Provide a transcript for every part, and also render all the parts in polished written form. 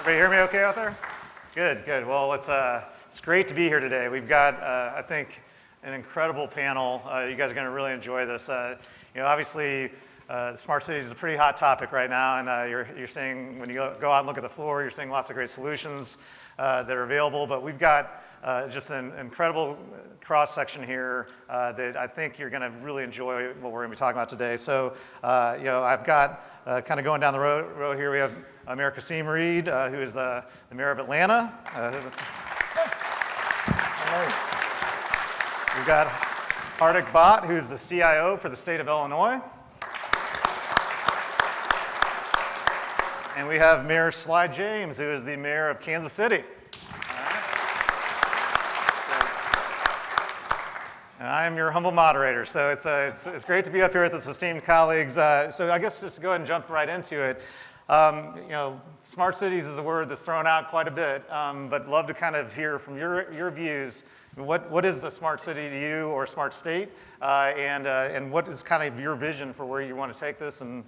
Everybody hear me okay out there? Good, good. Well, it's great to be here today. We've got, I think, an incredible panel. You guys are going to really enjoy this. Obviously, smart cities is a pretty hot topic right now, and you're seeing, when you go out and look at the floor, you're seeing lots of great solutions that are available, but we've got just an incredible cross-section here that I think you're going to really enjoy what we're going to be talking about today. So, I've got kind of going down the road here, we have Mayor Kasim Reed, who is the mayor of Atlanta. We've got Bhatt, who's the CIO for the state of Illinois. And we have Mayor Sly James, who is the mayor of Kansas City. And I am your humble moderator, so it's great to be up here with this esteemed colleagues. So I guess just to go ahead and jump right into it. Smart cities is a word that's thrown out quite a bit, but love to kind of hear from your views. What is a smart city to you, or a smart state, and what is kind of your vision for where you want to take this? And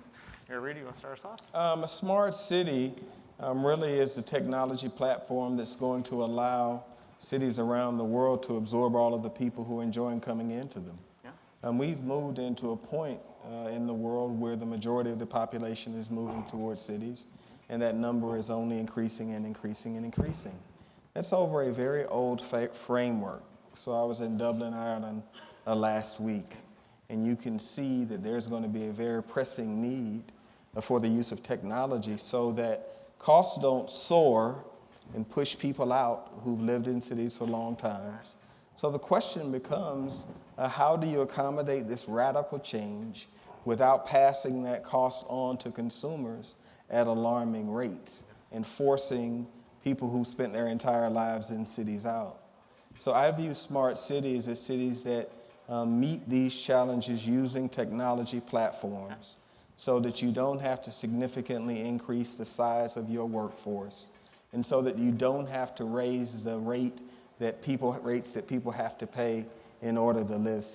here, Reed, you want to start us off? A smart city really is the technology platform that's going to allow cities around the world to absorb all of the people who enjoy coming into them. Yeah. We've moved into a point in the world where the majority of the population is moving towards cities, and that number is only increasing and increasing and increasing. That's over a very old framework. So I was in Dublin, Ireland last week, and you can see that there's going to be a very pressing need for the use of technology so that costs don't soar and push people out who've lived in cities for long times. So the question becomes, how do you accommodate this radical change without passing that cost on to consumers at alarming rates and forcing people who spent their entire lives in cities out? So I view smart cities as cities that meet these challenges using technology platforms so that you don't have to significantly increase the size of your workforce, and so that you don't have to raise the rates that people have to pay in order to live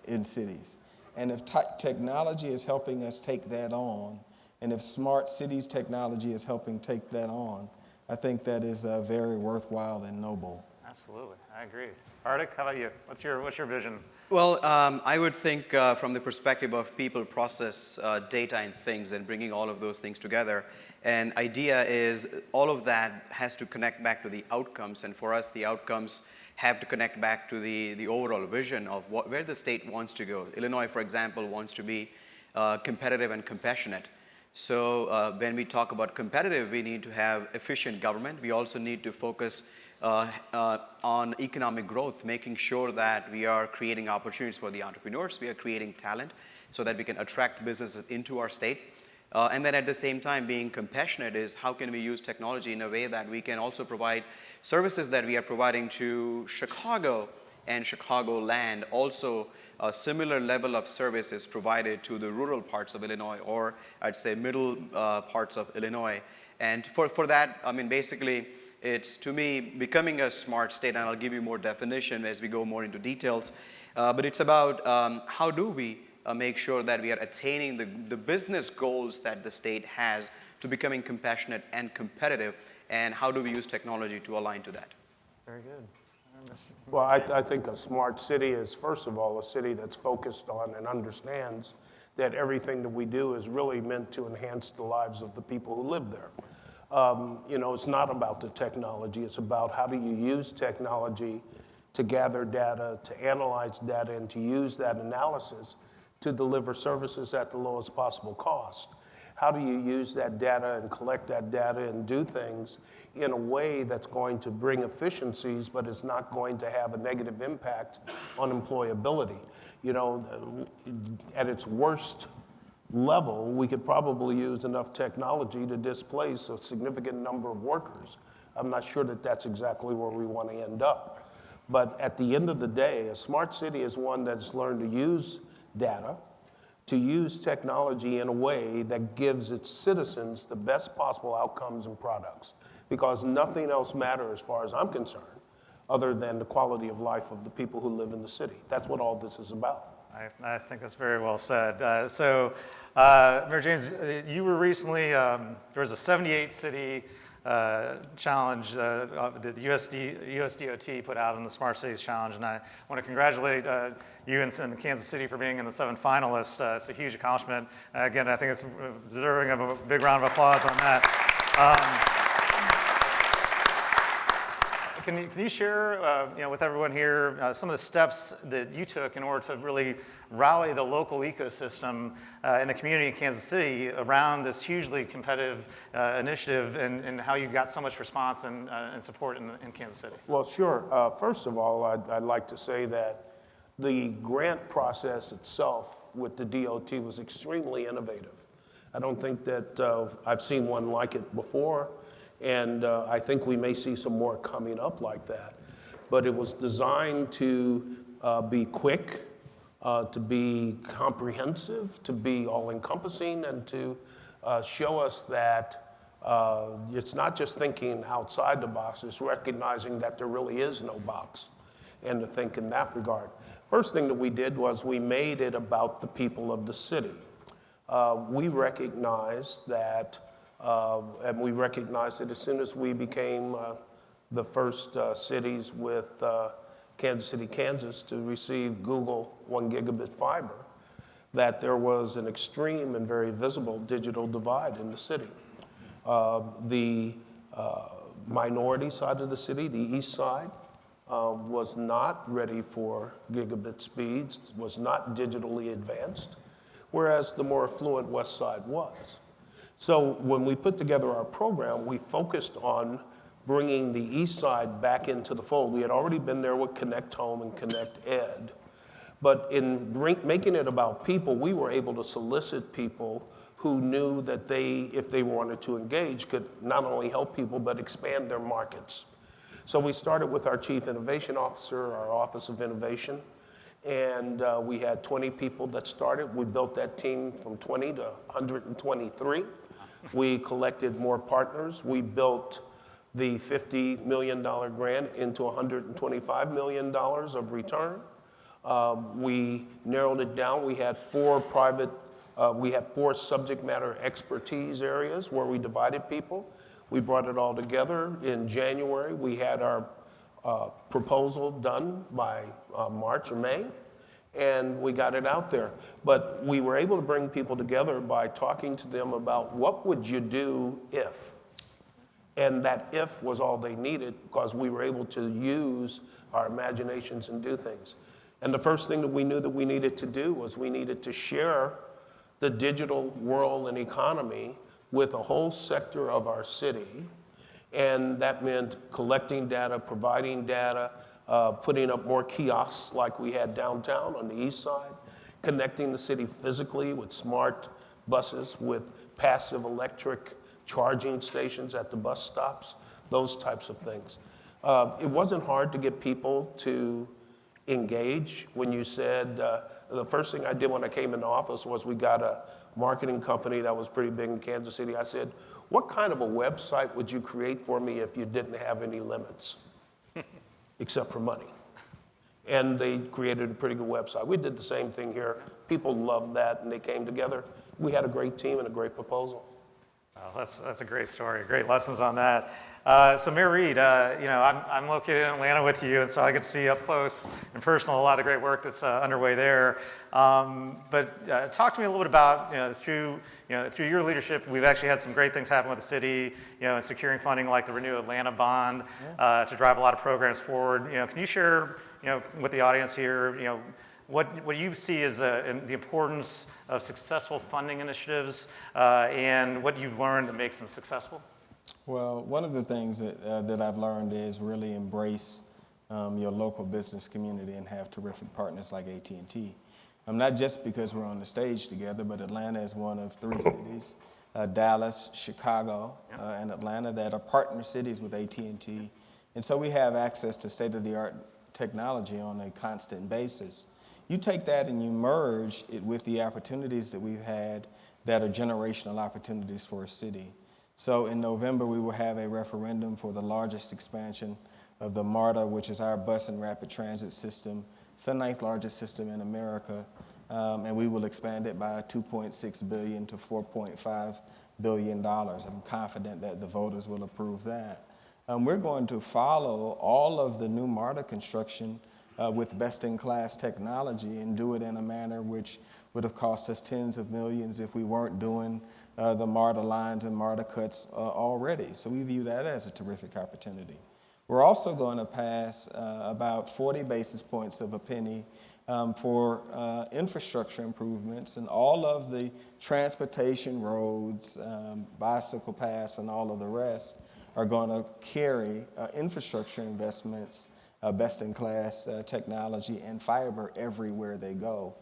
in cities. And if technology is helping us take that on, and if smart cities technology is helping take that on, I think that is very worthwhile and noble. Absolutely, I agree. Arctic, how about you? What's your vision? Well, I would think from the perspective of people, process, data, and things, and bringing all of those things together. And idea is all of that has to connect back to the outcomes, and for us, the outcomes have to connect back to the overall vision of where the state wants to go. Illinois, for example, wants to be competitive and compassionate. So when we talk about competitive, we need to have efficient government. We also need to focus on economic growth, making sure that we are creating opportunities for the entrepreneurs, we are creating talent so that we can attract businesses into our state. And then at the same time, being compassionate is how can we use technology in a way that we can also provide services that we are providing to Chicago and Chicagoland. Also, a similar level of service is provided to the rural parts of Illinois, or I'd say middle parts of Illinois. And for that, I mean, basically, it's, to me, becoming a smart state, and I'll give you more definition as we go more into details, but it's about how do we make sure that we are attaining the business goals that the state has to becoming compassionate and competitive, and how do we use technology to align to that? Very good. Well, I think a smart city is, first of all, a city that's focused on and understands that everything that we do is really meant to enhance the lives of the people who live there. It's not about the technology. It's about how do you use technology to gather data, to analyze data, and to use that analysis to deliver services at the lowest possible cost. How do you use that data and collect that data and do things in a way that's going to bring efficiencies, but it's not going to have a negative impact on employability? At its worst level, we could probably use enough technology to displace a significant number of workers. I'm not sure that that's exactly where we want to end up. But at the end of the day, a smart city is one that's learned to use data, to use technology in a way that gives its citizens the best possible outcomes and products. Because nothing else matters, as far as I'm concerned, other than the quality of life of the people who live in the city. That's what all this is about. I think that's very well said. Mayor James, you were recently, there was a 78-city challenge that the USDOT put out in the Smart Cities Challenge, and I want to congratulate you and Kansas City for being in the 7 finalists. It's a huge accomplishment. Again, I think it's deserving of a big round of applause on that. Can you share, with everyone here, some of the steps that you took in order to really rally the local ecosystem in the community in Kansas City around this hugely competitive initiative, and how you got so much response and support in Kansas City? Well, sure. First of all, I'd like to say that the grant process itself with the DOT was extremely innovative. I don't think that I've seen one like it before. And I think we may see some more coming up like that. But it was designed to be quick, to be comprehensive, to be all-encompassing, and to show us that it's not just thinking outside the box, it's recognizing that there really is no box, and to think in that regard. First thing that we did was we made it about the people of the city. We recognized that and we recognized it as soon as we became the first cities with Kansas City, Kansas to receive Google 1 gigabit fiber, that there was an extreme and very visible digital divide in the city. The minority side of the city, the east side, was not ready for gigabit speeds, was not digitally advanced, whereas the more affluent west side was. So when we put together our program, we focused on bringing the east side back into the fold. We had already been there with Connect Home and Connect Ed. But in making it about people, we were able to solicit people who knew that they, if they wanted to engage, could not only help people, but expand their markets. So we started with our Chief Innovation Officer, our Office of Innovation, and we had 20 people that started. We built that team from 20 to 123. We collected more partners. We built the $50 million grant into $125 million of return. We narrowed it down. We had four subject matter expertise areas where we divided people. We brought it all together. In January, we had our proposal done by March or May, and we got it out there. But we were able to bring people together by talking to them about what would you do if? And that if was all they needed, because we were able to use our imaginations and do things. And the first thing that we knew that we needed to do was we needed to share the digital world and economy with a whole sector of our city. And that meant collecting data, providing data, putting up more kiosks like we had downtown on the east side, connecting the city physically with smart buses, with passive electric charging stations at the bus stops, those types of things. It wasn't hard to get people to engage. When you said, the first thing I did when I came into office was we got a marketing company that was pretty big in Kansas City. I said, what kind of a website would you create for me if you didn't have any limits, except for money? And they created a pretty good website. We did the same thing here. People loved that, and they came together. We had a great team and a great proposal. Oh, that's a great story. Great lessons on that. So Mayor Reed, I'm located in Atlanta with you, and so I get to see up close and personal a lot of great work that's underway there. But talk to me a little bit about through your leadership, we've actually had some great things happen with the city, in securing funding like the Renew Atlanta bond to drive a lot of programs forward. Can you share with the audience here, what you see as the importance of successful funding initiatives and what you've learned that makes them successful? Well, one of the things that I've learned is really embrace your local business community and have terrific partners like AT&T. Not just because we're on the stage together, but Atlanta is one of 3 cities, Dallas, Chicago, and Atlanta, that are partner cities with AT&T. And so we have access to state-of-the-art technology on a constant basis. You take that and you merge it with the opportunities that we've had that are generational opportunities for a city. So in November, we will have a referendum for the largest expansion of the MARTA, which is our bus and rapid transit system. It's the 9th largest system in America, and we will expand it by $2.6 billion to $4.5 billion. I'm confident that the voters will approve that. We're going to follow all of the new MARTA construction with best-in-class technology and do it in a manner which would have cost us tens of millions if we weren't doing the MARTA lines and MARTA cuts already. So we view that as a terrific opportunity. We're also going to pass about 40 basis points of a penny for infrastructure improvements, and all of the transportation roads, bicycle paths, and all of the rest are going to carry infrastructure investments, best-in-class technology, and fiber everywhere they go.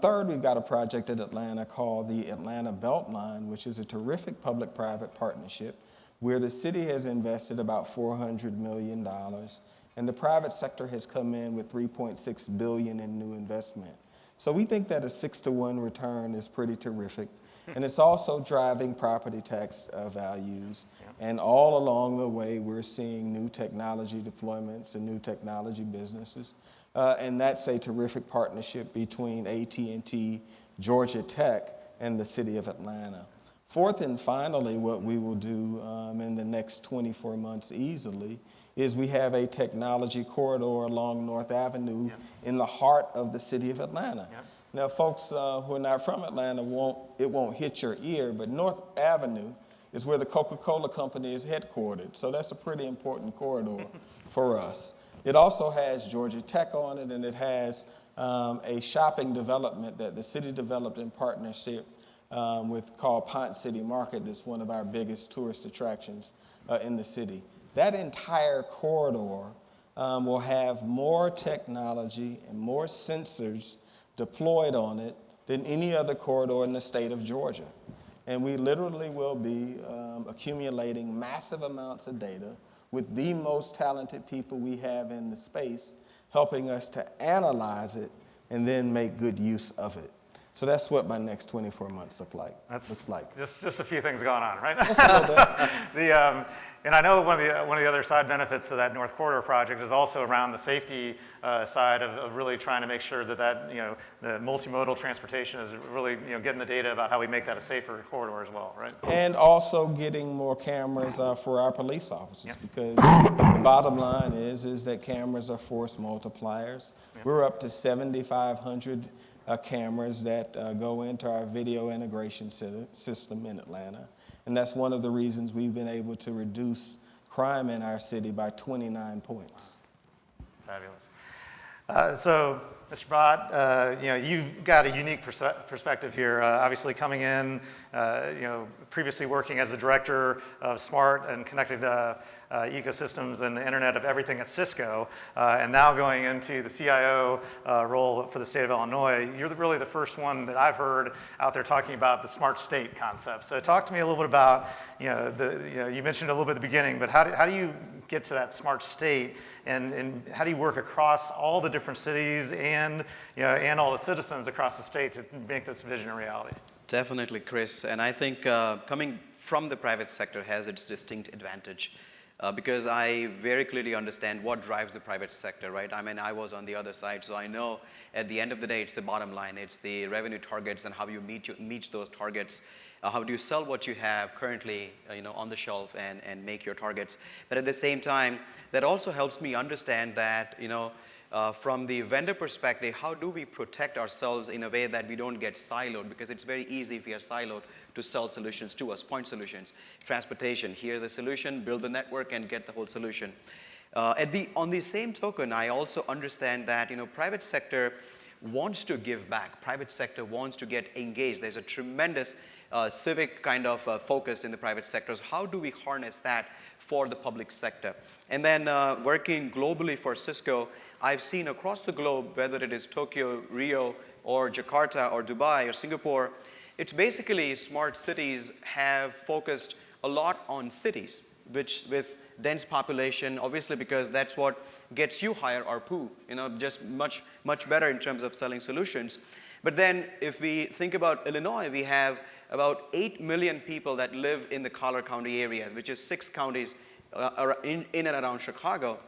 Third, we've got a project in Atlanta called the Atlanta Beltline, which is a terrific public-private partnership where the city has invested about $400 million, and the private sector has come in with $3.6 billion in new investment. So we think that a 6-to-1 return is pretty terrific. And it's also driving property tax values. And all along the way, we're seeing new technology deployments and new technology businesses. And that's a terrific partnership between AT&T, Georgia Tech, and the city of Atlanta. Fourth and finally, what we will do in the next 24 months easily is we have a technology corridor along North Avenue in the heart of the city of Atlanta. Now, folks who are not from Atlanta, it won't hit your ear, but North Avenue is where the Coca-Cola company is headquartered. So that's a pretty important corridor for us. It also has Georgia Tech on it, and it has a shopping development that the city developed in partnership called Ponce City Market. That's one of our biggest tourist attractions in the city. That entire corridor will have more technology and more sensors deployed on it than any other corridor in the state of Georgia. And we literally will be accumulating massive amounts of data with the most talented people we have in the space, helping us to analyze it and then make good use of it. So that's what my next 24 months looks like. Just a few things going on, right? Just a little bit. And I know one of the other side benefits of that North Corridor project is also around the safety side of really trying to make sure that the multimodal transportation is really getting the data about how we make that a safer corridor as well, right? And also getting more cameras for our police officers, because the bottom line is that cameras are force multipliers. We're up to 7,500 cameras that go into our video integration system in Atlanta. And that's one of the reasons we've been able to reduce crime in our city by 29 points. Fabulous. So, Mr. Bhatt, you've got a unique perspective here. Obviously, coming in, previously working as the director of smart and connected ecosystems and the Internet of Everything at Cisco, and now going into the CIO role for the state of Illinois. You're really the first one that I've heard out there talking about the smart state concept. So, talk to me a little bit about, you mentioned a little bit at the beginning, but how do you get to that smart state, and how do you work across all the different cities and all the citizens across the state to make this vision a reality? Definitely, Chris. And I think coming from the private sector has its distinct advantage because I very clearly understand what drives the private sector, right? I mean, I was on the other side, so I know at the end of the day, it's the bottom line. It's the revenue targets and how you meet those targets. How do you sell what you have currently on the shelf and make your targets? But at the same time, that also helps me understand that, from the vendor perspective, how do we protect ourselves in a way that we don't get siloed? Because it's very easy if we are siloed to sell solutions to us, point solutions. Transportation, hear the solution, build the network, and get the whole solution. On the same token, I also understand that private sector wants to give back. Private sector wants to get engaged. There's a tremendous civic kind of focus in the private sectors. How do we harness that for the public sector? And then working globally for Cisco, I've seen across the globe, whether it is Tokyo, Rio, or Jakarta, or Dubai, or Singapore, it's basically smart cities have focused a lot on cities, which with dense population, obviously because that's what gets you higher ARPU, just much, much better in terms of selling solutions. But then if we think about Illinois, we have about 8 million people that live in the Collier County areas, which is 6 counties in and around Chicago.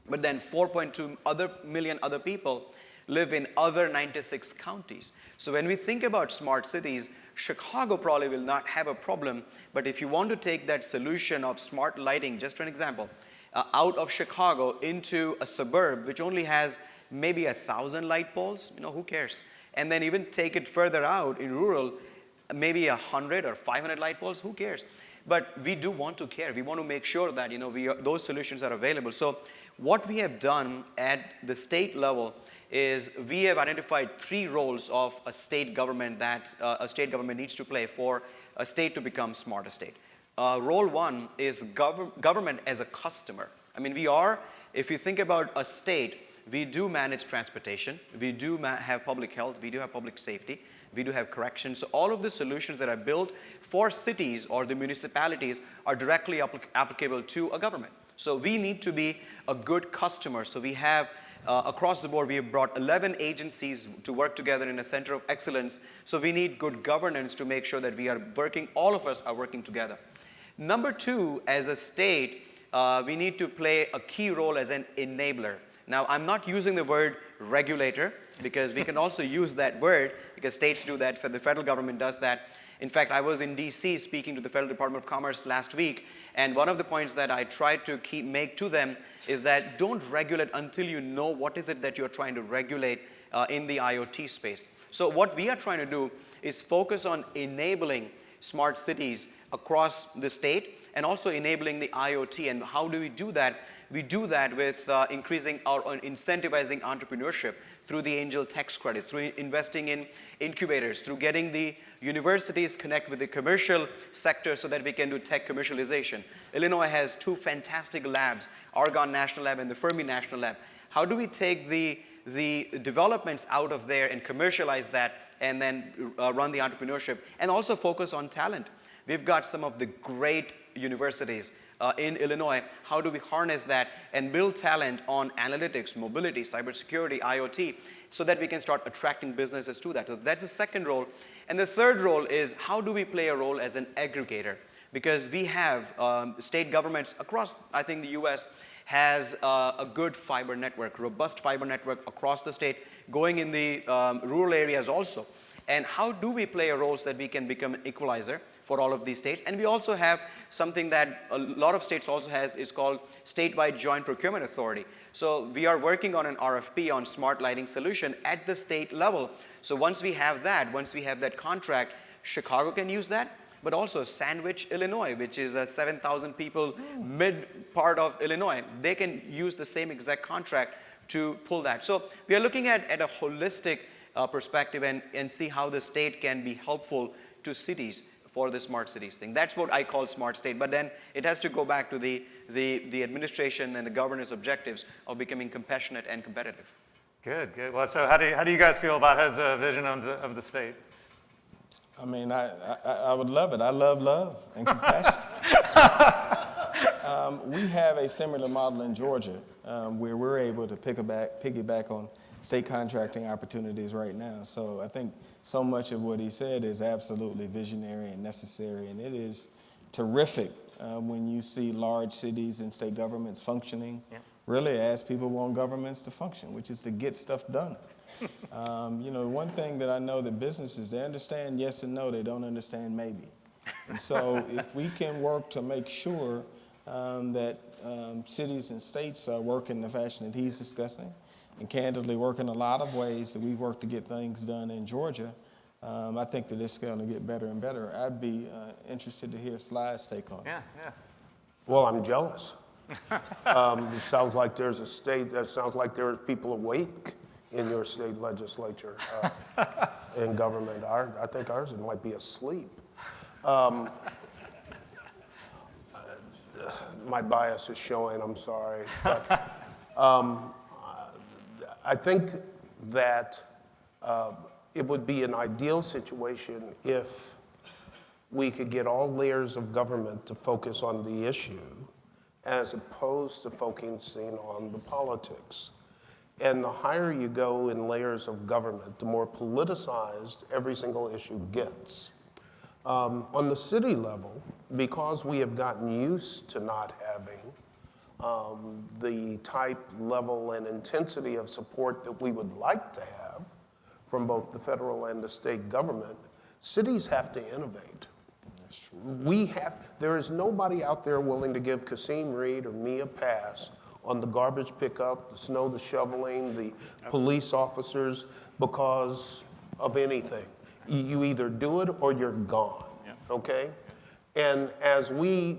But then 4.2 million other people live in other 96 counties. So when we think about smart cities, Chicago probably will not have a problem, but if you want to take that solution of smart lighting, just for an example, out of Chicago into a suburb which only has maybe 1,000 light poles, who cares? And then even take it further out in rural, maybe 100 or 500 light poles, who cares? But we do want to care. We want to make sure that those solutions are available. So what we have done at the state level is we have identified 3 roles of a state government that a state government needs to play for a state to become smarter state. Role 1 is government as a customer. I mean, if you think about a state, we do manage transportation, we do have public health, we do have public safety, we do have corrections. So all of the solutions that are built for cities or the municipalities are directly applicable to a government. So we need to be a good customer. So we have, across the board, we have brought 11 agencies to work together in a center of excellence. So we need good governance to make sure that all of us are working together. Number 2, as a state, we need to play a key role as an enabler. Now, I'm not using the word regulator because we can also use that word because states do that, the federal government does that. In fact, I was in DC speaking to the Federal Department of Commerce last week, and one of the points that I tried to make to them is that don't regulate until you know what is it that you're trying to regulate in the IoT space. So what we are trying to do is focus on enabling smart cities across the state and also enabling the IoT. And how do we do that? We do that with increasing or incentivizing entrepreneurship through the angel tax credit, through investing in incubators, through getting the universities connect with the commercial sector so that we can do tech commercialization. Illinois has 2 fantastic labs, Argonne National Lab and the Fermi National Lab. How do we take the developments out of there and commercialize that and then run the entrepreneurship and also focus on talent? We've got some of the great universities in Illinois. How do we harness that and build talent on analytics, mobility, cybersecurity, IoT, so that we can start attracting businesses to that? So that's the second role. And the third role is how do we play a role as an aggregator? Because we have state governments across, I think the US has a good fiber network, robust fiber network across the state, going in the rural areas also. And how do we play a role so that we can become an equalizer for all of these states? And we also have something that a lot of states also has is called statewide joint procurement authority. So we are working on an RFP on smart lighting solution at the state level. So once we have that contract, Chicago can use that, but also Sandwich, Illinois, which is a 7,000 people mid part of Illinois, they can use the same exact contract to pull that. So we are looking at a holistic perspective and see how the state can be helpful to cities for the smart cities thing. That's what I call smart state, but then it has to go back to the administration and the governance objectives of becoming compassionate and competitive. Good, good. Well, so how do you guys feel about his vision of the state? I mean, I would love it. I love and compassion. We have a similar model in Georgia where we're able to piggyback on state contracting opportunities right now. So I think so much of what he said is absolutely visionary and necessary, and it is terrific when you see large cities and state governments functioning really as people want governments to function, which is to get stuff done. One thing that I know that businesses, they understand yes and no, they don't understand maybe. And so if we can work to make sure that cities and states work in the fashion that he's discussing, and candidly work in a lot of ways that we work to get things done in Georgia, I think that it's going to get better and better. I'd be interested to hear Sly's take on it. Yeah. Well, I'm jealous. It sounds like there's a state, that sounds like there are people awake in your state legislature and government. I think ours might be asleep. My bias is showing, I'm sorry. But I think that it would be an ideal situation if we could get all layers of government to focus on the issue as opposed to focusing on the politics. And the higher you go in layers of government, the more politicized every single issue gets. On the city level, because we have gotten used to not having the type, level, and intensity of support that we would like to have from both the federal and the state government, cities have to innovate. That's true. There is nobody out there willing to give Kasim Reed or me a pass on the garbage pickup, the snow, the shoveling, the police officers, because of anything. You either do it or you're gone, okay? And as we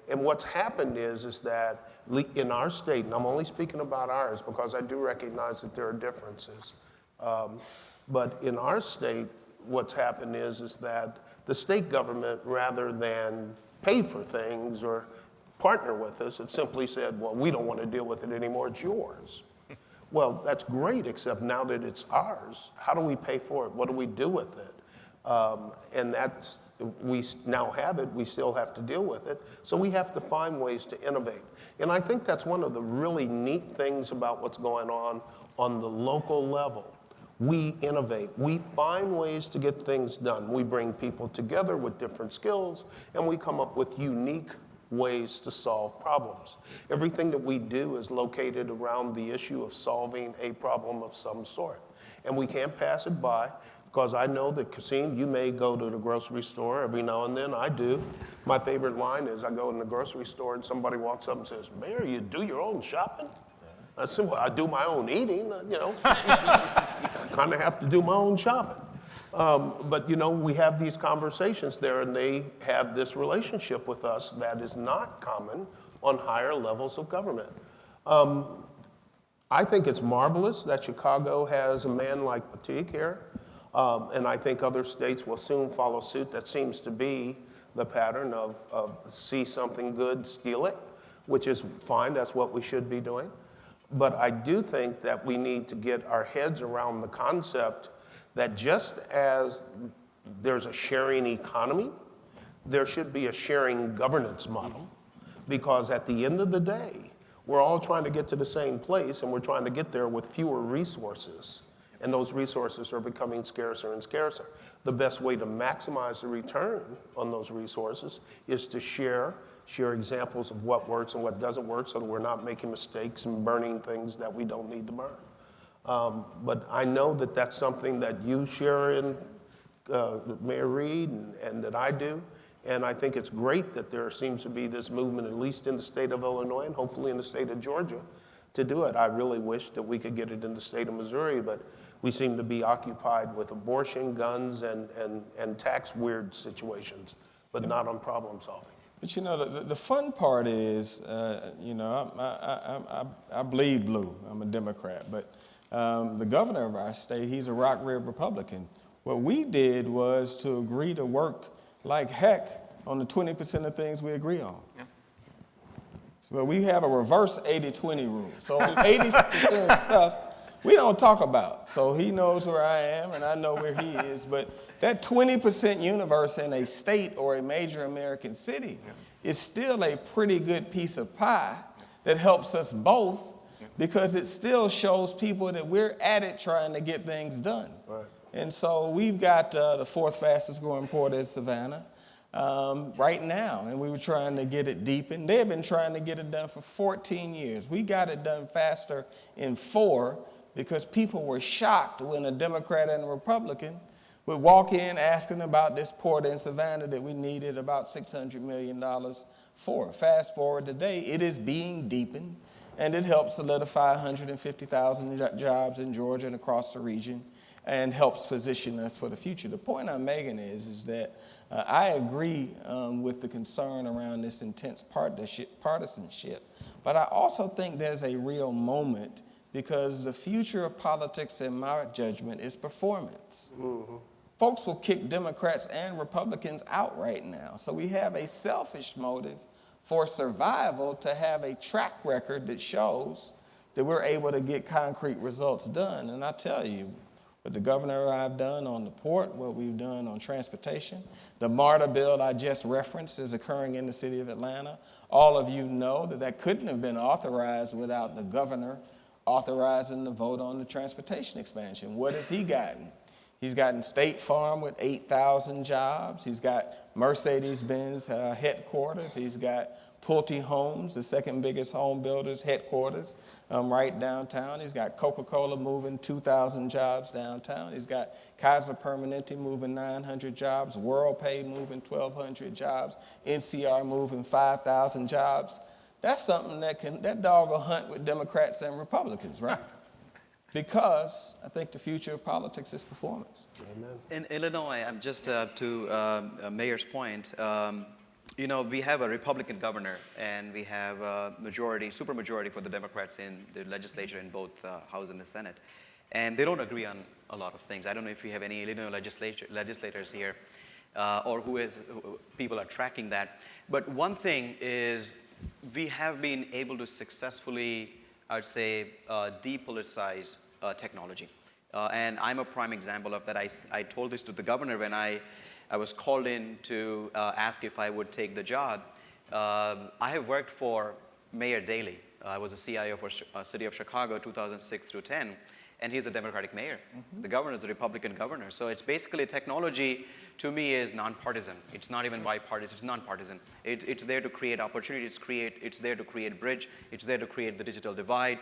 and what's happened is that in our state, and I'm only speaking about ours because I do recognize that there are differences, but in our state, what's happened is that the state government, rather than pay for things or partner with us, have simply said, well, we don't want to deal with it anymore, it's yours. Well, that's great, except now that it's ours, how do we pay for it? What do we do with it? And we now have it, we still have to deal with it. So we have to find ways to innovate. And I think that's one of the really neat things about what's going on the local level. We innovate, we find ways to get things done. We bring people together with different skills, and we come up with unique ways to solve problems. Everything that we do is located around the issue of solving a problem of some sort. And we can't pass it by, because I know that, Kasim, you may go to the grocery store every now and then. I do. My favorite line is I go in the grocery store and somebody walks up and says, Mayor, you do your own shopping? I said, well, I do my own eating, you know. Kind of have to do my own shopping. But, you know, we have these conversations there, and they have this relationship with us that is not common on higher levels of government. I think it's marvelous that Chicago has a man like Bhatt here, and I think other states will soon follow suit. That seems to be the pattern of see something good, steal it, which is fine, that's what we should be doing. But I do think that we need to get our heads around the concept that just as there's a sharing economy, there should be a sharing governance model. Because at the end of the day, we're all trying to get to the same place, and we're trying to get there with fewer resources. And those resources are becoming scarcer and scarcer. The best way to maximize the return on those resources is to share examples of what works and what doesn't work, so that we're not making mistakes and burning things that we don't need to burn. But I know that that's something that you share in Mayor Reed and that I do. And I think it's great that there seems to be this movement, at least in the state of Illinois and hopefully in the state of Georgia, to do it. I really wish that we could get it in the state of Missouri, but we seem to be occupied with abortion, guns, and tax weird situations, but not on problem solving. But you know, the fun part is, you know, I bleed blue. I'm a Democrat, but the governor of our state, he's a Rock River Republican. What we did was to agree to work like heck on the 20% of things we agree on. Yeah. So we have a reverse 80-20 rule. So 80% of stuff we don't talk about. So he knows where I am and I know where he is. But that 20% universe in a state or a major American city is still a pretty good piece of pie that helps us both, because it still shows people that we're at it trying to get things done. Right. And so we've got the fourth fastest growing port in Savannah right now, and we were trying to get it deepened. They've been trying to get it done for 14 years. We got it done faster in 4 because people were shocked when a Democrat and a Republican would walk in asking about this port in Savannah that we needed about $600 million for. Fast forward today, it is being deepened, and it helps solidify 150,000 jobs in Georgia and across the region, and helps position us for the future. The point I'm making is that I agree with the concern around this intense partisanship, but I also think there's a real moment, because the future of politics, in my judgment, is performance. Mm-hmm. Folks will kick Democrats and Republicans out right now. So we have a selfish motive for survival to have a track record that shows that we're able to get concrete results done. And I tell you, what the governor and I have done on the port, what we've done on transportation, the MARTA bill I just referenced is occurring in the city of Atlanta. All of you know that that couldn't have been authorized without the governor authorizing the vote on the transportation expansion. What has he gotten? He's gotten State Farm with 8,000 jobs. He's got Mercedes-Benz headquarters. He's got Pulte Homes, the second biggest home builder's headquarters, right downtown. He's got Coca-Cola moving 2,000 jobs downtown. He's got Kaiser Permanente moving 900 jobs, WorldPay moving 1,200 jobs, NCR moving 5,000 jobs. That's something that dog will hunt with Democrats and Republicans, right? Because I think the future of politics is performance. Amen. In Illinois, I'm just to Mayor's point, we have a Republican governor, and we have a supermajority for the Democrats in the legislature in both House and the Senate. And they don't agree on a lot of things. I don't know if we have any Illinois legislators here or people are tracking that. But one thing is we have been able to successfully, I would say, depoliticize technology. And I'm a prime example of that. I told this to the governor when I was called in to ask if I would take the job. I have worked for Mayor Daley. I was a CIO for City of Chicago 2006 through 10, and he's a Democratic mayor. Mm-hmm. The governor is a Republican governor. So it's basically technology, to me, is nonpartisan. It's not even bipartisan, it's nonpartisan. It's there to create opportunity, it's there to create bridge, it's there to create the digital divide,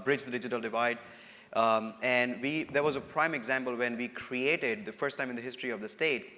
bridge the digital divide. And there was a prime example when we created, the first time in the history of the state,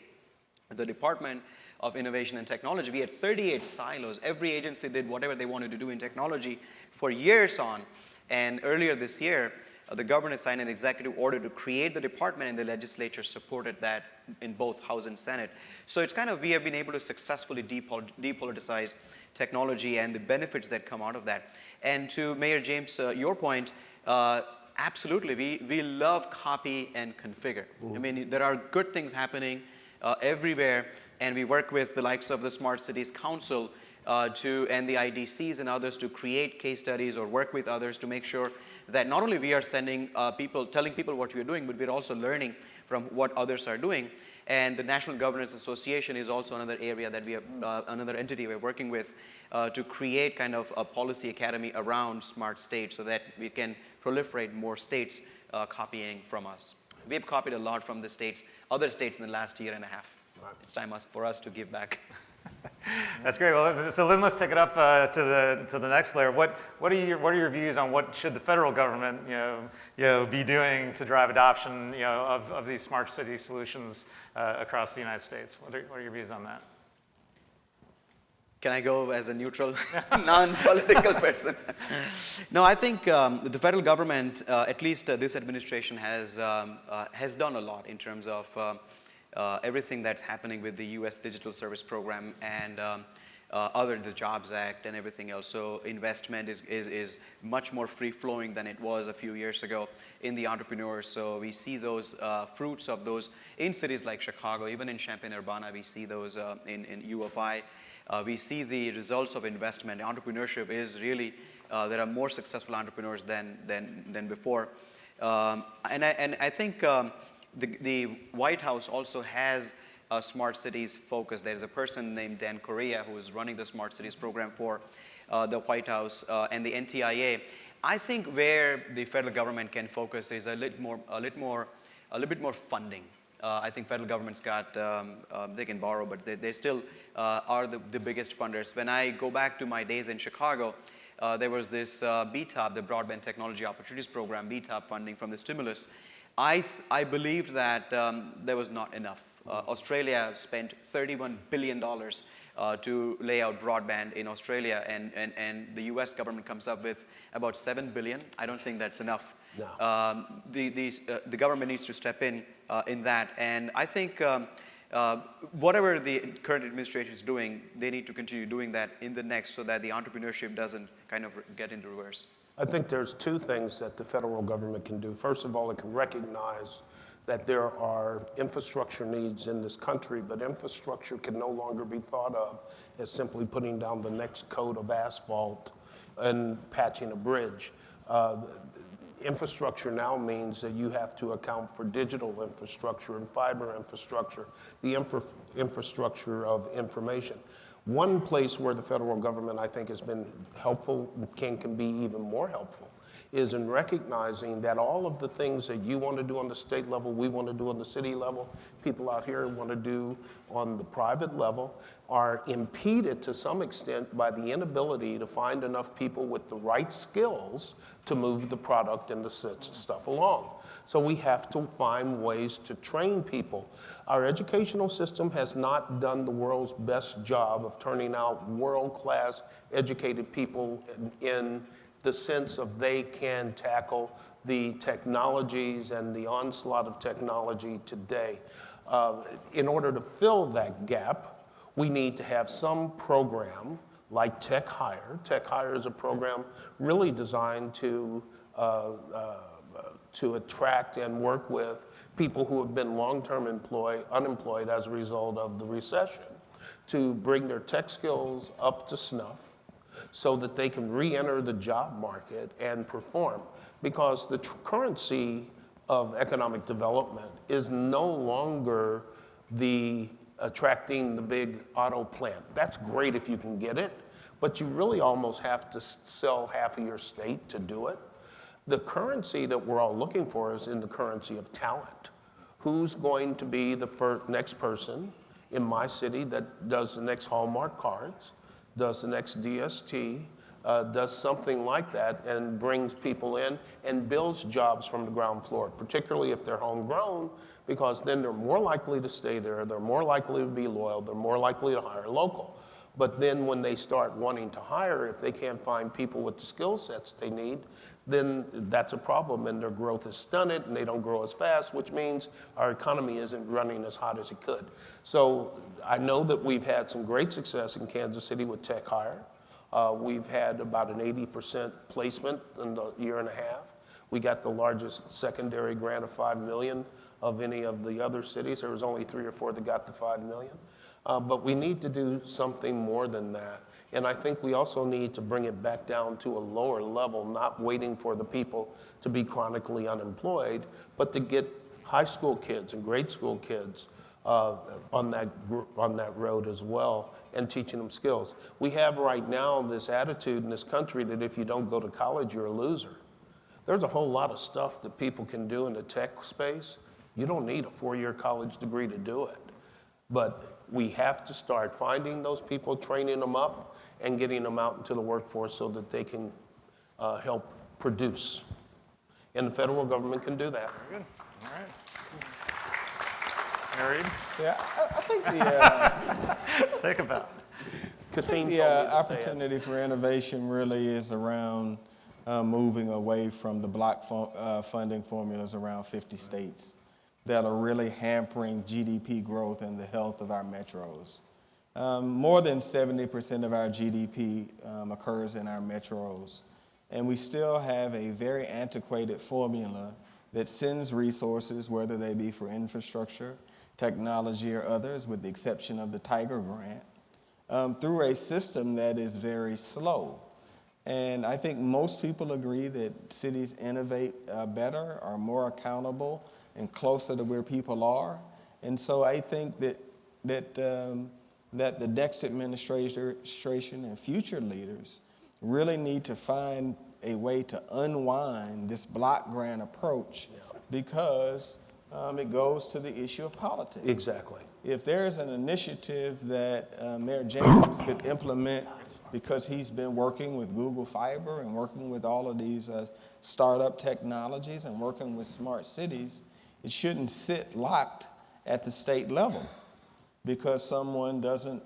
the Department of Innovation and Technology. We had 38 silos. Every agency did whatever they wanted to do in technology for years on. And earlier this year, the governor signed an executive order to create the department, and the legislature supported that in both House and Senate. So it's we have been able to successfully depoliticize technology and the benefits that come out of that. And to Mayor James, your point, absolutely, we love copy and configure. Mm-hmm. There are good things happening everywhere, and we work with the likes of the Smart Cities Council and the IDCs and others to create case studies or work with others to make sure that not only we are telling people what we are doing, but we're also learning from what others are doing. And the National Governors Association is also another area that we have, another entity we're working with to create kind of a policy academy around smart states so that we can proliferate more states copying from us. We have copied a lot from other states in the last year and a half. Right. It's time for us to give back. That's great. Well, so then let's take it up to the next layer. What are your views on what should the federal government be doing to drive adoption of these smart city solutions across the United States? What are your views on that? Can I go as a neutral, non-political person? No, I think the federal government, at least this administration, has done a lot in terms of everything that's happening with the U.S. Digital Service Program and the Jobs Act and everything else. So investment is much more free-flowing than it was a few years ago in the entrepreneurs. So we see those fruits of those in cities like Chicago, even in Champaign-Urbana, we see those in U of I. We see the results of investment. Entrepreneurship is really, there are more successful entrepreneurs than before. And I think the White House also has a smart cities focus. There's a person named Dan Correa who is running the smart cities program for the White House and the NTIA. I think where the federal government can focus is a little bit more funding. I think federal government's got, they can borrow, but they still are the biggest funders. When I go back to my days in Chicago, there was this BTOP, the Broadband Technology Opportunities Program, BTOP funding from the stimulus. I believed that there was not enough. Australia spent $31 billion to lay out broadband in Australia, and the US government comes up with about $7 billion. I don't think that's enough. No. The government needs to step in that, and I think whatever the current administration is doing, they need to continue doing that in the next so that the entrepreneurship doesn't kind of get into reverse. I think there's two things that the federal government can do. First of all, it can recognize that there are infrastructure needs in this country, but infrastructure can no longer be thought of as simply putting down the next coat of asphalt and patching a bridge. Infrastructure now means that you have to account for digital infrastructure and fiber infrastructure, the infrastructure of information. One place where the federal government, I think, has been helpful, can be even more helpful, is in recognizing that all of the things that you want to do on the state level, we want to do on the city level, people out here want to do on the private level, are impeded to some extent by the inability to find enough people with the right skills to move the product and the stuff along. So we have to find ways to train people. Our educational system has not done the world's best job of turning out world-class educated people in the sense of they can tackle the technologies and the onslaught of technology today. In order to fill that gap, we need to have some program like Tech Hire. Tech Hire is a program really designed to attract and work with people who have been long-term unemployed as a result of the recession, to bring their tech skills up to snuff so that they can re-enter the job market and perform. Because the currency of economic development is no longer attracting the big auto plant. That's great if you can get it, but you really almost have to sell half of your state to do it. The currency that we're all looking for is in the currency of talent. Who's going to be the next person in my city that does the next Hallmark cards, does the next DST, does something like that and brings people in and builds jobs from the ground floor, particularly if they're homegrown, because then they're more likely to stay there, they're more likely to be loyal, they're more likely to hire local. But then when they start wanting to hire, if they can't find people with the skill sets they need, then that's a problem and their growth is stunted and they don't grow as fast, which means our economy isn't running as hot as it could. So I know that we've had some great success in Kansas City with Tech Hire. We've had about an 80% placement in the year and a half. We got the largest secondary grant of $5 million of any of the other cities. There was only 3 or 4 that got the $5 million. But we need to do something more than that. And I think we also need to bring it back down to a lower level, not waiting for the people to be chronically unemployed, but to get high school kids and grade school kids on that road as well and teaching them skills. We have right now this attitude in this country that if you don't go to college, you're a loser. There's a whole lot of stuff that people can do in the tech space. You don't need a 4-year college degree to do it. But we have to start finding those people, training them up, and getting them out into the workforce so that they can help produce. And the federal government can do that. Very good. All right. Married? Yeah, I think the Take a bow. opportunity for innovation really is around moving away from the block funding formulas around 50 states that are really hampering GDP growth and the health of our metros. More than 70% of our GDP occurs in our metros, and we still have a very antiquated formula that sends resources, whether they be for infrastructure, technology, or others, with the exception of the Tiger Grant, through a system that is very slow. And I think most people agree that cities innovate better, are more accountable, and closer to where people are. And so I think that the next administration and future leaders really need to find a way to unwind this block grant approach because it goes to the issue of politics. Exactly. If there's an initiative that Mayor Jacobs could implement because he's been working with Google Fiber and working with all of these startup technologies and working with smart cities, it shouldn't sit locked at the state level because someone doesn't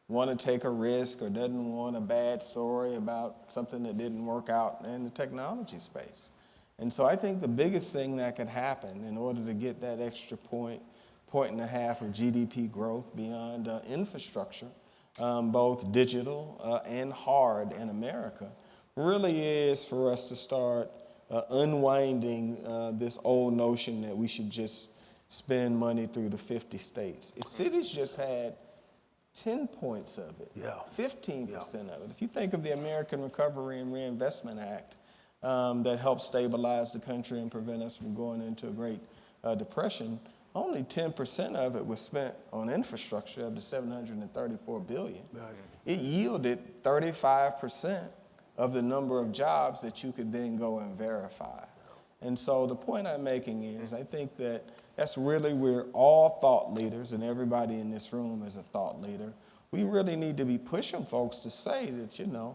want to take a risk or doesn't want a bad story about something that didn't work out in the technology space. And so I think the biggest thing that could happen in order to get that extra point and a half of GDP growth beyond infrastructure, both digital and hard in America, really is for us to start unwinding this old notion that we should just spend money through the 50 states. If cities just had 10 points of it, 15% of it. If you think of the American Recovery and Reinvestment Act that helped stabilize the country and prevent us from going into a Great Depression, only 10% of it was spent on infrastructure of the $734 billion. It yielded 35% of the number of jobs that you could then go and verify. And so the point I'm making is I think that that's really we're all thought leaders, and everybody in this room is a thought leader. We really need to be pushing folks to say that,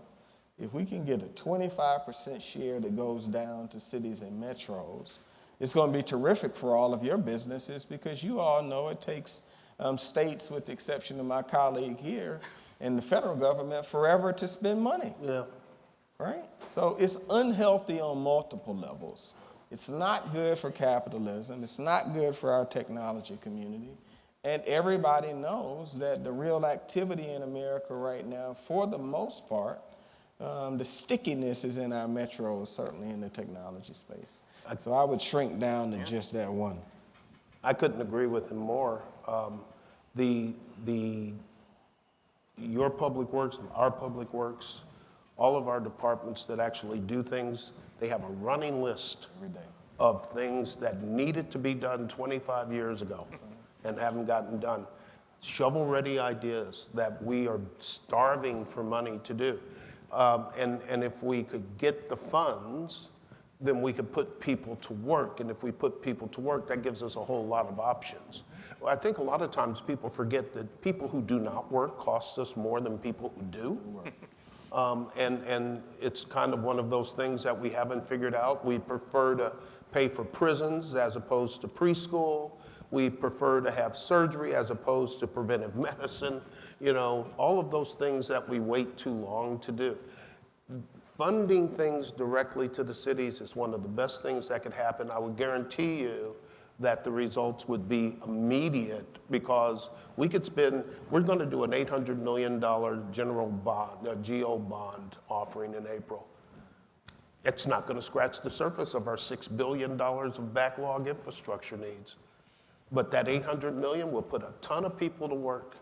if we can get a 25% share that goes down to cities and metros, it's going to be terrific for all of your businesses, because you all know it takes states, with the exception of my colleague here, and the federal government forever to spend money. Yeah. Right? So it's unhealthy on multiple levels. It's not good for capitalism. It's not good for our technology community. And everybody knows that the real activity in America right now, for the most part, the stickiness is in our metros, certainly in the technology space. So I would shrink down to just that one. I couldn't agree with him more. Your public works, our public works, all of our departments that actually do things, they have a running list Every day. of things that needed to be done 25 years ago and haven't gotten done. Shovel-ready ideas that we are starving for money to do. And if we could get the funds, then we could put people to work. And if we put people to work, that gives us a whole lot of options. Well, I think a lot of times people forget that people who do not work cost us more than people who do. And it's kind of one of those things that we haven't figured out. We prefer to pay for prisons as opposed to preschool. We prefer to have surgery as opposed to preventive medicine. All of those things that we wait too long to do. Funding things directly to the cities is one of the best things that could happen. I would guarantee you that the results would be immediate, because we're going to do an $800 million general bond, a GO bond offering in April. It's not going to scratch the surface of our $6 billion of backlog infrastructure needs. But that $800 million will put a ton of people to work.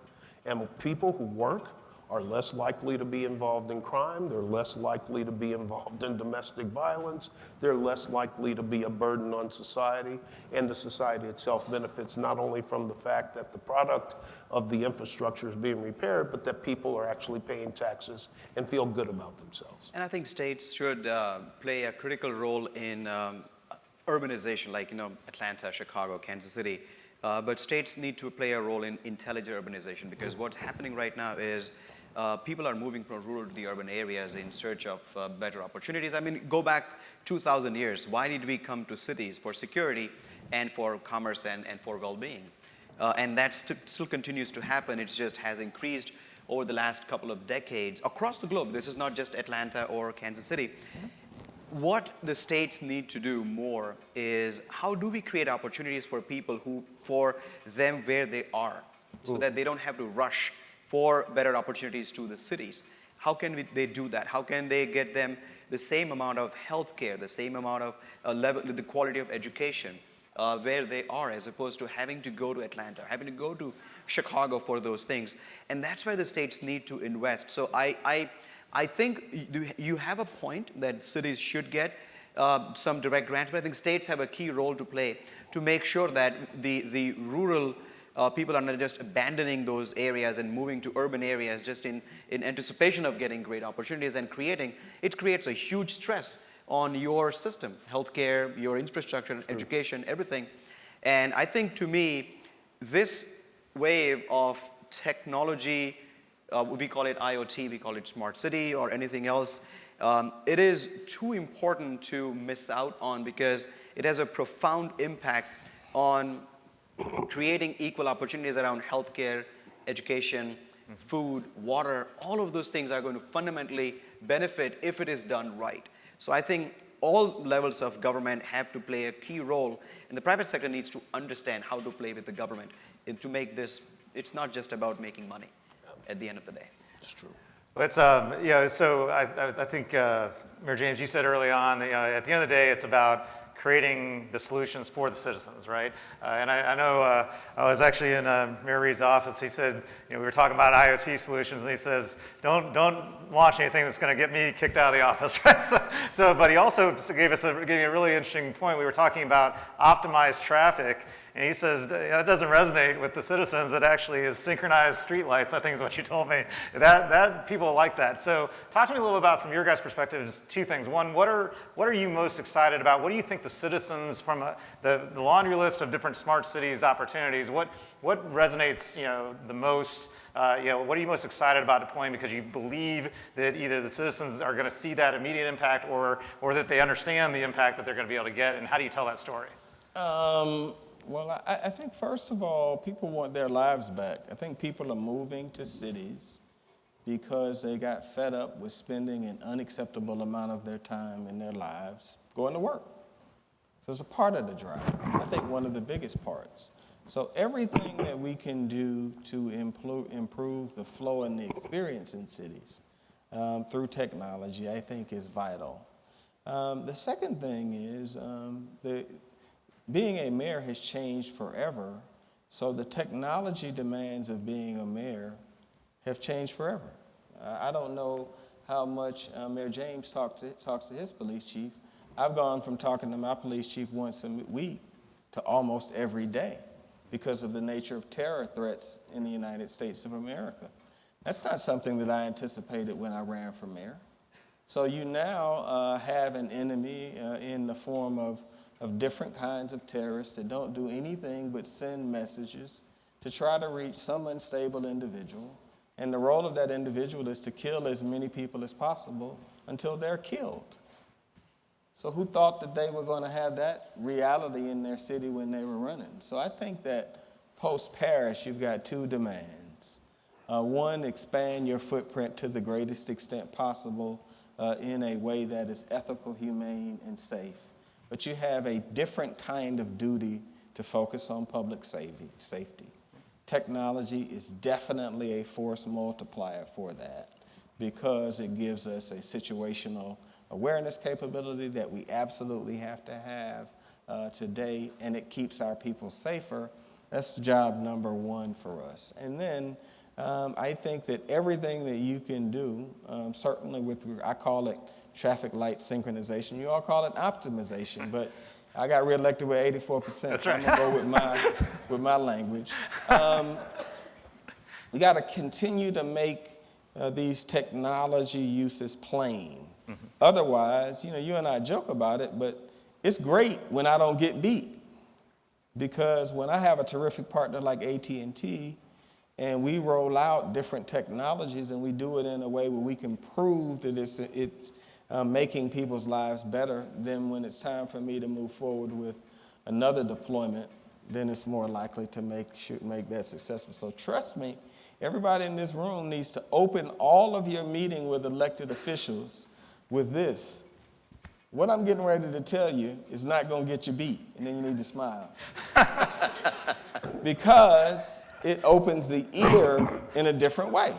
And people who work are less likely to be involved in crime, they're less likely to be involved in domestic violence, they're less likely to be a burden on society, and the society itself benefits not only from the fact that the product of the infrastructure is being repaired, but that people are actually paying taxes and feel good about themselves. And I think states should play a critical role in urbanization, like Atlanta, Chicago, Kansas City. But states need to play a role in intelligent urbanization, because what's happening right now is people are moving from rural to the urban areas in search of better opportunities. I mean, go back 2,000 years. Why did we come to cities? For security and for commerce and for well-being. And that still continues to happen. It just has increased over the last couple of decades across the globe. This is not just Atlanta or Kansas City. What the states need to do more is, how do we create opportunities for people for them where they are, so that they don't have to rush for better opportunities to the cities? How can they do that? How can they get them the same amount of health care, the same amount of level, the quality of education where they are, as opposed to having to go to Atlanta, having to go to Chicago for those things? And that's where the states need to invest. So I think you have a point that cities should get some direct grants, but I think states have a key role to play to make sure that the rural people are not just abandoning those areas and moving to urban areas just in anticipation of getting great opportunities, and it creates a huge stress on your system, healthcare, your infrastructure, education, everything. And I think, to me, this wave of technology, we call it IoT, we call it smart city or anything else, it is too important to miss out on, because it has a profound impact on creating equal opportunities around healthcare, education, food, water. All of those things are going to fundamentally benefit if it is done right. So I think all levels of government have to play a key role, and the private sector needs to understand how to play with the government and to make this, it's not just about making money at the end of the day. It's true. Let's, so I think, Mayor James, you said early on that at the end of the day, it's about creating the solutions for the citizens, right? And I know I was actually in Mayor Reed's office. He said, we were talking about IoT solutions, and he says, don't launch anything that's going to get me kicked out of the office, right? But he also gave me a really interesting point. We were talking about optimized traffic, and he says that doesn't resonate with the citizens. It actually is synchronized streetlights, I think is what you told me. That people like that. So talk to me a little about, from your guys' perspective, is two things. One, what are you most excited about? What do you think the citizens from the laundry list of different smart cities opportunities, what resonates the most? What are you most excited about deploying because you believe that either the citizens are going to see that immediate impact or that they understand the impact that they're going to be able to get, and how do you tell that story? Well, I think first of all, people want their lives back. I think people are moving to cities because they got fed up with spending an unacceptable amount of their time in their lives going to work. So it's a part of the drive. I think one of the biggest parts. So everything that we can do to improve the flow and the experience in cities through technology, I think is vital. The second thing is being a mayor has changed forever, so the technology demands of being a mayor have changed forever. I don't know how much Mayor James talks to his police chief. I've gone from talking to my police chief once a week to almost every day because of the nature of terror threats in the United States of America. That's not something that I anticipated when I ran for mayor. So you now have an enemy in the form of different kinds of terrorists that don't do anything but send messages to try to reach some unstable individual. And the role of that individual is to kill as many people as possible until they're killed. So who thought that they were going to have that reality in their city when they were running? So I think that post-Paris, you've got two demands. One, expand your footprint to the greatest extent possible in a way that is ethical, humane, and safe. But you have a different kind of duty to focus on public safety. Technology is definitely a force multiplier for that because it gives us a situational awareness capability that we absolutely have to have today, and it keeps our people safer. That's job number one for us. And then I think that everything that you can do, certainly I call it traffic light synchronization. You all call it optimization, but I got reelected with 84%. That's so right. I'm gonna go with my language. We got to continue to make these technology uses plain. Mm-hmm. Otherwise, you and I joke about it, but it's great when I don't get beat, because when I have a terrific partner like AT&T, and we roll out different technologies and we do it in a way where we can prove that it's making people's lives better, then when it's time for me to move forward with another deployment, then it's more likely to make that successful. So trust me, everybody in this room needs to open all of your meeting with elected officials with this. What I'm getting ready to tell you is not going to get you beat, and then you need to smile. Because it opens the ear in a different way.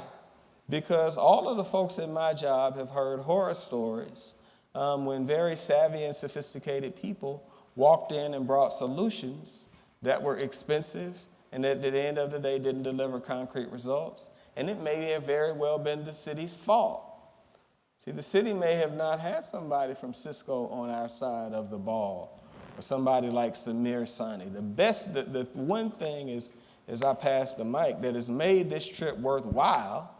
Because all of the folks in my job have heard horror stories when very savvy and sophisticated people walked in and brought solutions that were expensive and that at the end of the day didn't deliver concrete results. And it may have very well been the city's fault. See, the city may have not had somebody from Cisco on our side of the ball, or somebody like Samir Sani. The one thing is, as I pass the mic, that has made this trip worthwhile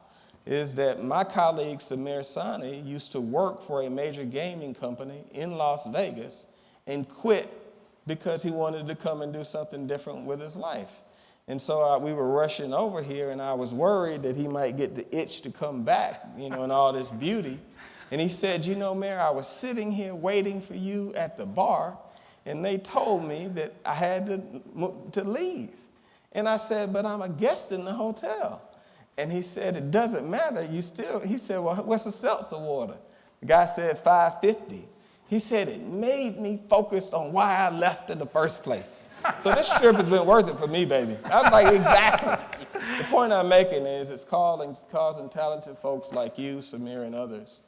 is that my colleague Samir Sani used to work for a major gaming company in Las Vegas and quit because he wanted to come and do something different with his life. And so we were rushing over here, and I was worried that he might get the itch to come back, in all this beauty. And he said, Mayor, I was sitting here waiting for you at the bar, and they told me that I had to leave. And I said, but I'm a guest in the hotel. And he said, it doesn't matter. He said, well, what's the seltzer water? The guy said $5.50. He said, it made me focus on why I left in the first place. So this trip has been worth it for me, baby. I was like, exactly. The point I'm making is it's causing talented folks like you, Samir, and others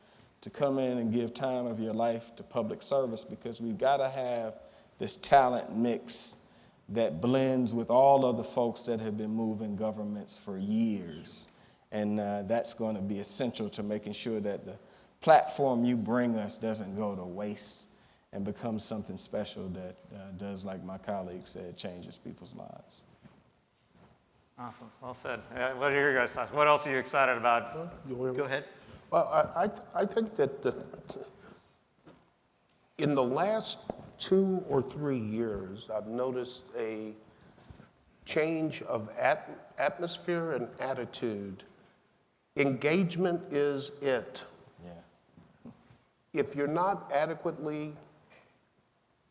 to come in and give time of your life to public service, because we've got to have this talent mix that blends with all of the folks that have been moving governments for years. And that's going to be essential to making sure that the platform you bring us doesn't go to waste and become something special that does, like my colleague said, changes people's lives. Awesome. Well said. What are your guys' thoughts? What else are you excited about? Go ahead. Well, I think that in the last 2 or 3 years, I've noticed a change of atmosphere and attitude. Engagement is it. Yeah. If you're not adequately,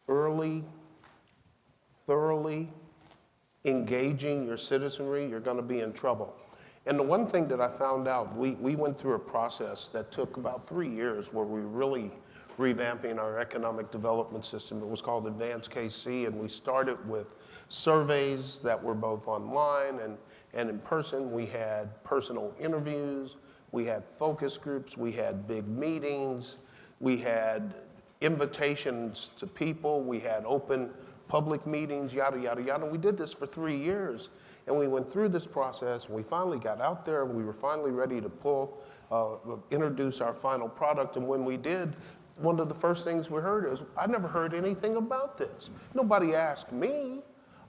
early, thoroughly engaging your citizenry, you're going to be in trouble. And the one thing that I found out, we went through a process that took about 3 years where we really revamping our economic development system. It was called Advanced KC, and we started with surveys that were both online and in person. We had personal interviews, we had focus groups, we had big meetings, we had invitations to people, we had open public meetings, yada, yada, yada. And we did this for 3 years. And we went through this process, and we finally got out there, and we were finally ready to introduce our final product. And when we did, one of the first things we heard is, I never heard anything about this. Nobody asked me.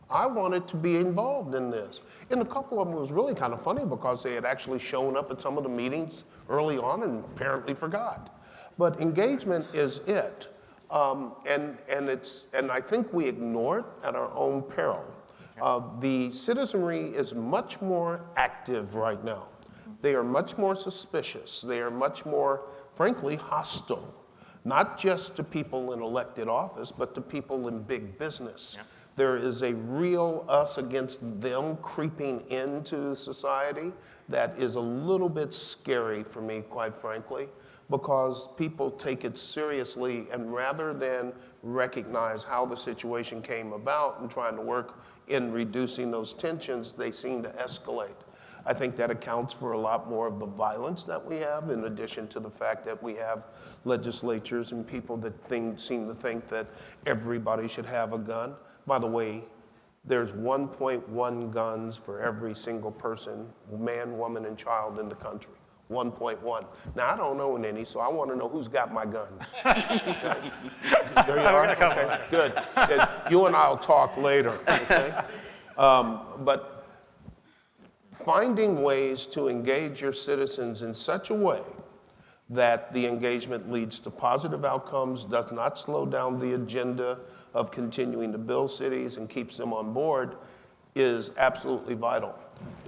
I wanted to be involved in this. And a couple of them was really kind of funny because they had actually shown up at some of the meetings early on and apparently forgot. But engagement is it. And I think we ignore it at our own peril. The citizenry is much more active right now. They are much more suspicious. They are much more, frankly, hostile. Not just to people in elected office, but to people in big business. Yeah. There is a real us against them creeping into society that is a little bit scary for me, quite frankly, because people take it seriously, and rather than recognize how the situation came about and trying to work in reducing those tensions, they seem to escalate. I think that accounts for a lot more of the violence that we have, in addition to the fact that we have legislatures and people that seem to think that everybody should have a gun. By the way, there's 1.1 guns for every single person, man, woman, and child in the country. 1.1. Now, I don't own any, so I want to know who's got my guns. There you are? Okay, good. You and I will talk later, okay? But finding ways to engage your citizens in such a way that the engagement leads to positive outcomes, does not slow down the agenda of continuing to build cities and keeps them on board, is absolutely vital.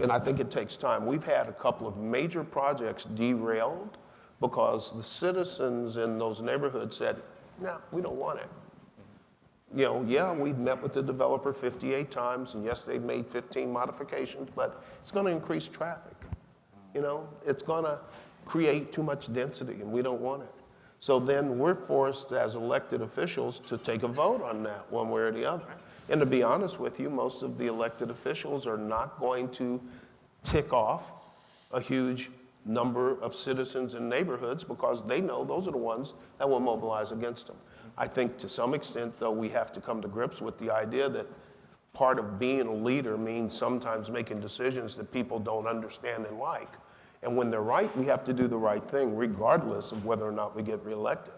And I think it takes time. We've had a couple of major projects derailed because the citizens in those neighborhoods said, no, we don't want it. You know, yeah, we've met with the developer 58 times, and yes, they've made 15 modifications, but it's going to increase traffic. You know, it's going to create too much density, and we don't want it. So then we're forced as elected officials to take a vote on that one way or the other. And to be honest with you, most of the elected officials are not going to tick off a huge number of citizens in neighborhoods because they know those are the ones that will mobilize against them. I think to some extent, though, we have to come to grips with the idea that part of being a leader means sometimes making decisions that people don't understand and like. And when they're right, we have to do the right thing, regardless of whether or not we get reelected.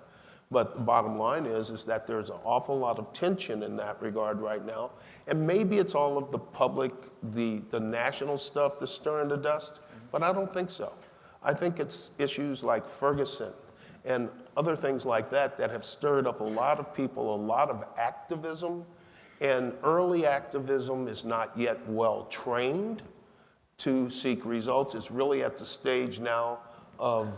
But the bottom line is that there's an awful lot of tension in that regard right now. And maybe it's all of the public, the national stuff that's stirring the dust, but I don't think so. I think it's issues like Ferguson and other things like that that have stirred up a lot of people, a lot of activism. And early activism is not yet well trained to seek results. It's really at the stage now of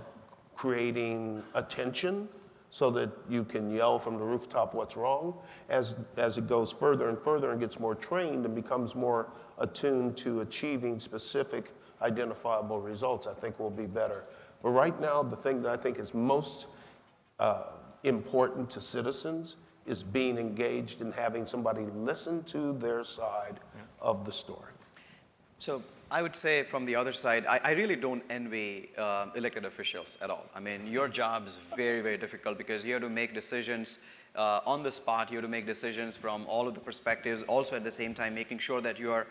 creating attention so that you can yell from the rooftop what's wrong. As it goes further and further and gets more trained and becomes more attuned to achieving specific identifiable results, I think will be better. But right now, the thing that I think is most important to citizens is being engaged and having somebody listen to their side of the story. So I would say from the other side, I really don't envy elected officials at all. I mean, your job is very, very difficult because you have to make decisions on the spot. You have to make decisions from all of the perspectives. Also, at the same time, making sure that you are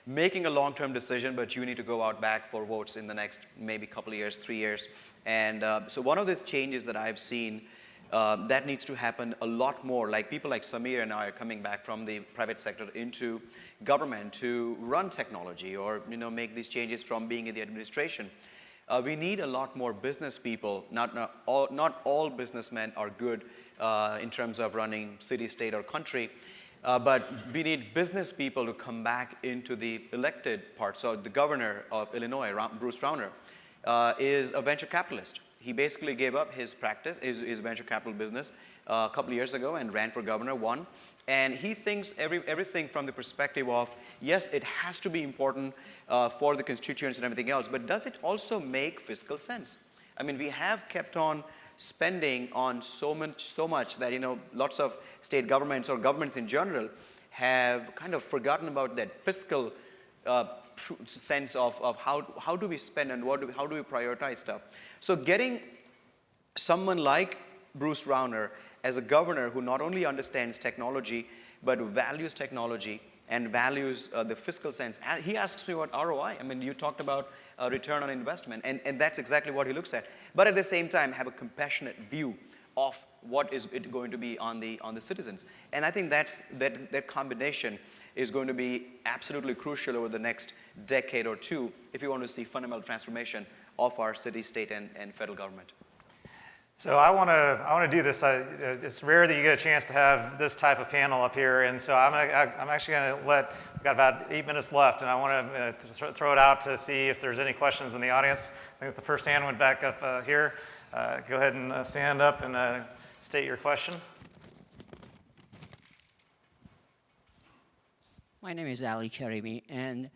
making a long-term decision, but you need to go out back for votes in the next maybe couple of years, 3 years. And so one of the changes that I've seen that needs to happen a lot more, like people like Samir and I are coming back from the private sector into government to run technology or make these changes from being in the administration. We need a lot more business people. Not all businessmen are good in terms of running city, state, or country. But we need business people to come back into the elected part. So the governor of Illinois, Bruce Rauner, is a venture capitalist. He basically gave up his practice, his venture capital business a couple of years ago and ran for governor, won. And he thinks everything from the perspective of, yes, it has to be important for the constituents and everything else, but does it also make fiscal sense? I mean, we have kept on spending on so much that lots of state governments or governments in general have kind of forgotten about that fiscal sense of how do we spend and how do we prioritize stuff. So getting someone like Bruce Rauner as a governor who not only understands technology but values technology and values the fiscal sense. He asks me what ROI. I mean, you talked about return on investment, and that's exactly what he looks at. But at the same time, have a compassionate view of what is it going to be on the citizens. And I think that combination is going to be absolutely crucial over the next decade or two if you want to see fundamental transformation of our city, state, and federal government. So I want to do this. It's rare that you get a chance to have this type of panel up here, and so I'm actually going to we've got about 8 minutes left, and I want to throw it out to see if there's any questions in the audience. I think the first hand went back up here. Go ahead and stand up and state your question. My name is Ali Karimi, and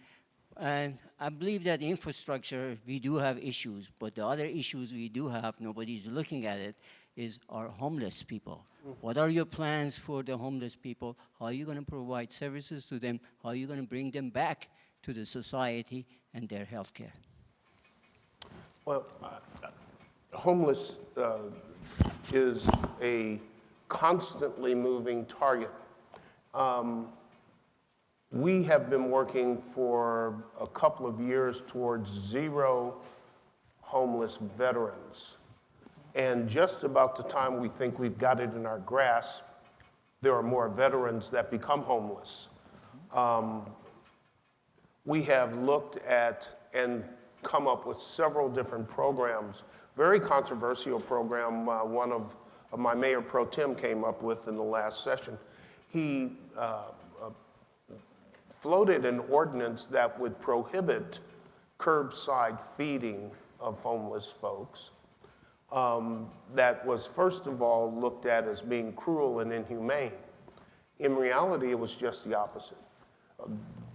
I believe that infrastructure, we do have issues, but the other issues we do have, nobody's looking at it, is our homeless people. What are your plans for the homeless people? How are you going to provide services to them? How are you going to bring them back to the society and their health care? Well, homeless is a constantly moving target. We have been working for a couple of years towards zero homeless veterans. And just about the time we think we've got it in our grasp, there are more veterans that become homeless. We have looked at and come up with several different programs, very controversial program one of my mayor pro tem came up with in the last session. He floated an ordinance that would prohibit curbside feeding of homeless folks. That was first of all looked at as being cruel and inhumane. In reality, it was just the opposite.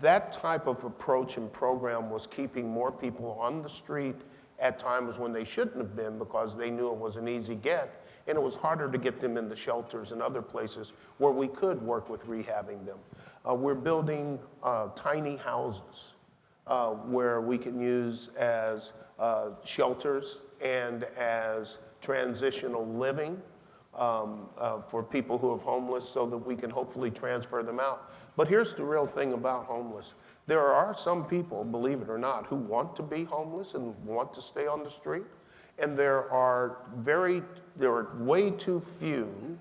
That type of approach and program was keeping more people on the street at times when they shouldn't have been because they knew it was an easy get, and it was harder to get them into shelters and other places where we could work with rehabbing them. We're building tiny houses where we can use as shelters and as transitional living for people who are homeless so that we can hopefully transfer them out. But here's the real thing about homeless. There are some people, believe it or not, who want to be homeless and want to stay on the street. And there are way too few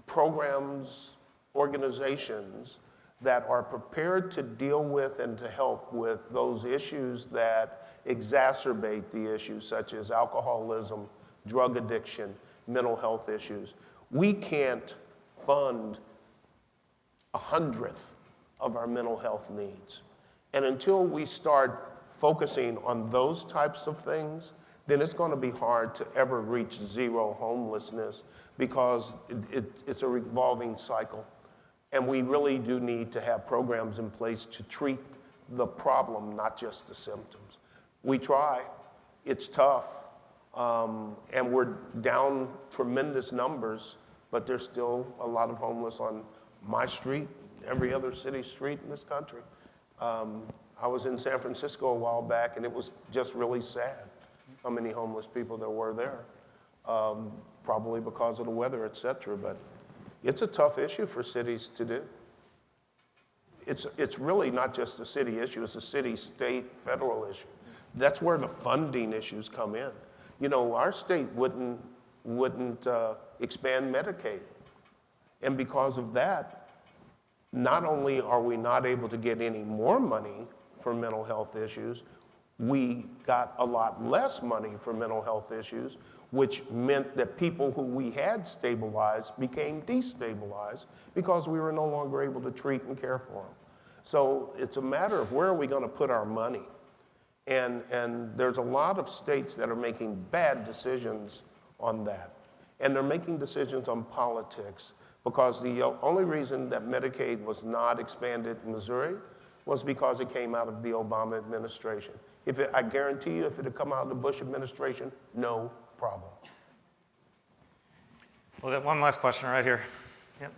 programs, organizations that are prepared to deal with and to help with those issues that exacerbate the issues such as alcoholism, drug addiction, mental health issues. We can't fund 1/100th of our mental health needs. And until we start focusing on those types of things, then it's going to be hard to ever reach zero homelessness because it's a revolving cycle. And we really do need to have programs in place to treat the problem, not just the symptoms. We try, it's tough, and we're down tremendous numbers, but there's still a lot of homeless on my street, every other city street in this country. I was in San Francisco a while back, and it was just really sad how many homeless people there were there, probably because of the weather, et cetera. But it's a tough issue for cities to do. It's really not just a city issue, it's a city, state, federal issue. That's where the funding issues come in. You know, our state wouldn't expand Medicaid. And because of that, not only are we not able to get any more money for mental health issues, we got a lot less money for mental health issues, which meant that people who we had stabilized became destabilized because we were no longer able to treat and care for them. So it's a matter of where are we going to put our money? And there's a lot of states that are making bad decisions on that. And they're making decisions on politics because the only reason that Medicaid was not expanded in Missouri was because it came out of the Obama administration. I guarantee you, if it had come out of the Bush administration, no problem. We'll get one last question right here. Yep.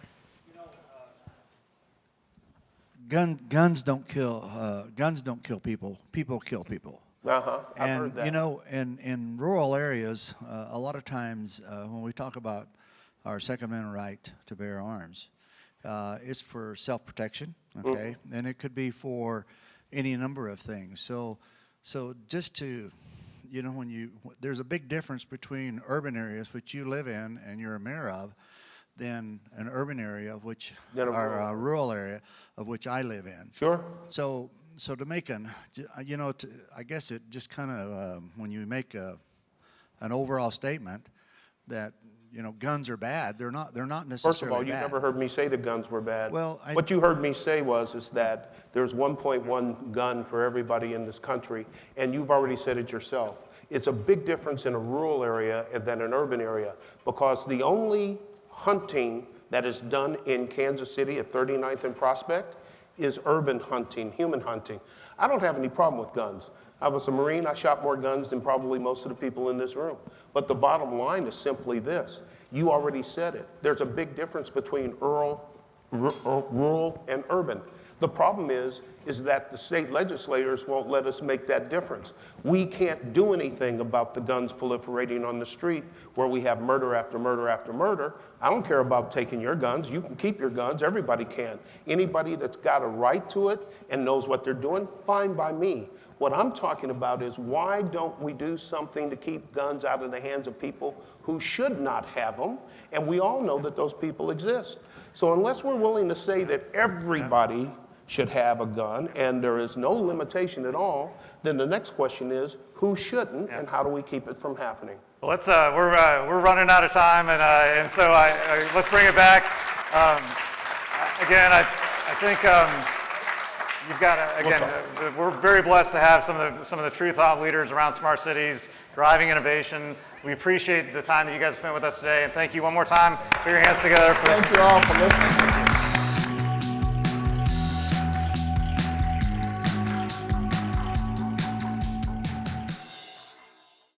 Guns don't kill people. People kill people. I've And heard that. you know, in rural areas, a lot of times when we talk about our Second Amendment right to bear arms, it's for self-protection, okay, and it could be for any number of things. So just to, you know, there's a big difference between urban areas, which you live in and you're a mayor of, than an urban area of which, or a rural area of which I live in. Sure. So to make I guess it just kind of, when you make an overall statement that, you know, guns are bad, they're not necessarily First of all, you bad. never heard me say the guns were bad. Well, what you heard me say is that there's 1.1 gun for everybody in this country, and you've already said it yourself. It's a big difference in a rural area than an urban area, because the only hunting that is done in Kansas City at 39th and Prospect is urban hunting, human hunting. I don't have any problem with guns. I was a Marine, I shot more guns than probably most of the people in this room. But the bottom line is simply this. You already said it. There's a big difference between rural and urban. The problem is that the state legislators won't let us make that difference. We can't do anything about the guns proliferating on the street where we have murder after murder after murder. I don't care about taking your guns. You can keep your guns. Everybody can. Anybody that's got a right to it and knows what they're doing, fine by me. What I'm talking about is why don't we do something to keep guns out of the hands of people who should not have them? And we all know that those people exist. So unless we're willing to say that everybody should have a gun and there is no limitation at all, then the next question is who shouldn't and how do we keep it from happening? Well, we're running out of time, and so let's bring it back. Again, I think you've got we're very blessed to have some of the true thought leaders around smart cities driving innovation. We appreciate the time that you guys spent with us today, and thank you one more time. Put your hands together. Thank you all for listening.